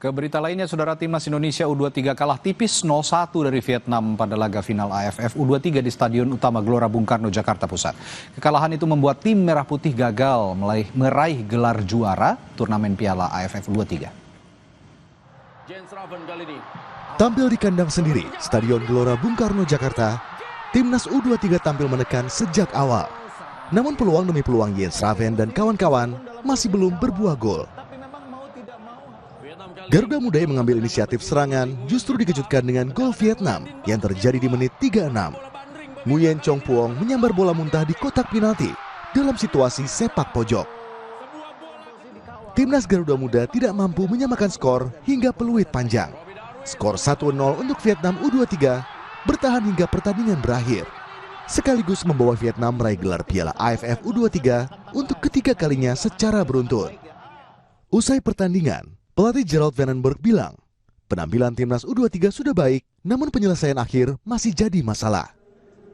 Ke berita lainnya, saudara, timnas Indonesia U23 kalah tipis 0-1 dari Vietnam pada laga final AFF U23 di Stadion Utama Gelora Bung Karno, Jakarta Pusat. Kekalahan itu membuat tim Merah Putih gagal meraih gelar juara turnamen Piala AFF U23. Tampil di kandang sendiri, Stadion Gelora Bung Karno, Jakarta, timnas U23 tampil menekan sejak awal. Namun peluang demi peluang Jens Raven dan kawan-kawan masih belum berbuah gol. Garuda Muda yang mengambil inisiatif serangan justru dikejutkan dengan gol Vietnam yang terjadi di menit 36. Nguyen Chong Puong menyambar bola muntah di kotak penalti dalam situasi sepak pojok. Timnas Garuda Muda tidak mampu menyamakan skor hingga peluit panjang. Skor 1-0 untuk Vietnam U23 bertahan hingga pertandingan berakhir, sekaligus membawa Vietnam meraih gelar Piala AFF U23 untuk ketiga kalinya secara beruntun. Usai pertandingan, pelatih Gerald Van den Berg bilang, penampilan timnas U23 sudah baik, namun penyelesaian akhir masih jadi masalah.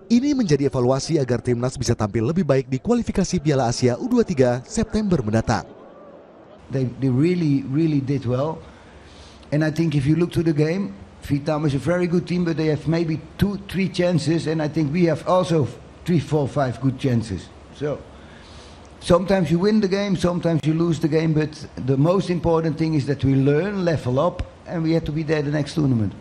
Ini menjadi evaluasi agar timnas bisa tampil lebih baik di kualifikasi Piala Asia U23 September mendatang. They really did well. And I think if you look to the game, Vietnam is a very good team, but they have maybe 2-3 chances, and I think we have also 3, 4, 5 good chances. So sometimes you win the game, sometimes you lose the game, but the most important thing is that we learn, level up, and we have to be there the next tournament.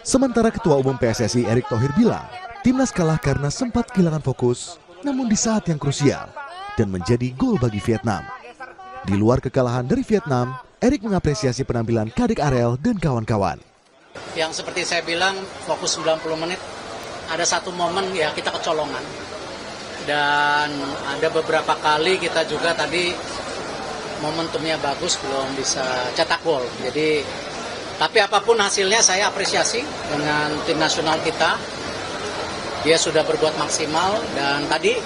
Sementara Ketua Umum PSSI Erick Thohir bilang, timnas kalah karena sempat kehilangan fokus, namun di saat yang krusial, dan menjadi gol bagi Vietnam. Di luar kekalahan dari Vietnam, Erick mengapresiasi penampilan Kadek Arel dan kawan-kawan. Yang seperti saya bilang, fokus 90 menit, ada satu momen ya kita kecolongan. Dan ada beberapa kali kita juga tadi momentumnya bagus, belum bisa cetak gol. Jadi, tapi apapun hasilnya saya apresiasi dengan tim nasional kita. Dia sudah berbuat maksimal, dan tadi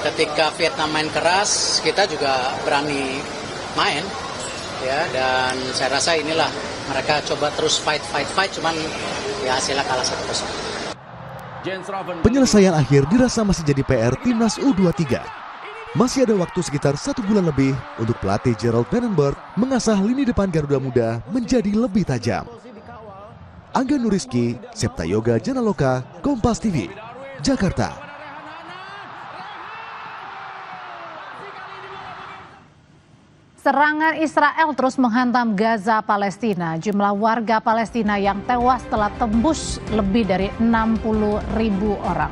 ketika Vietnam main keras, kita juga berani main. Ya, dan saya rasa inilah mereka coba terus fight, cuman ya hasilnya kalah 1-0. Penyelesaian akhir dirasa masih jadi PR timnas U23. Masih ada waktu sekitar 1 bulan lebih untuk pelatih Gerald Van den Berg mengasah lini depan Garuda Muda menjadi lebih tajam. Angga Nuriski, Septa Yoga Janaloka, Kompas TV, Jakarta. Serangan Israel terus menghantam Gaza, Palestina. Jumlah warga Palestina yang tewas telah tembus lebih dari 60.000 orang.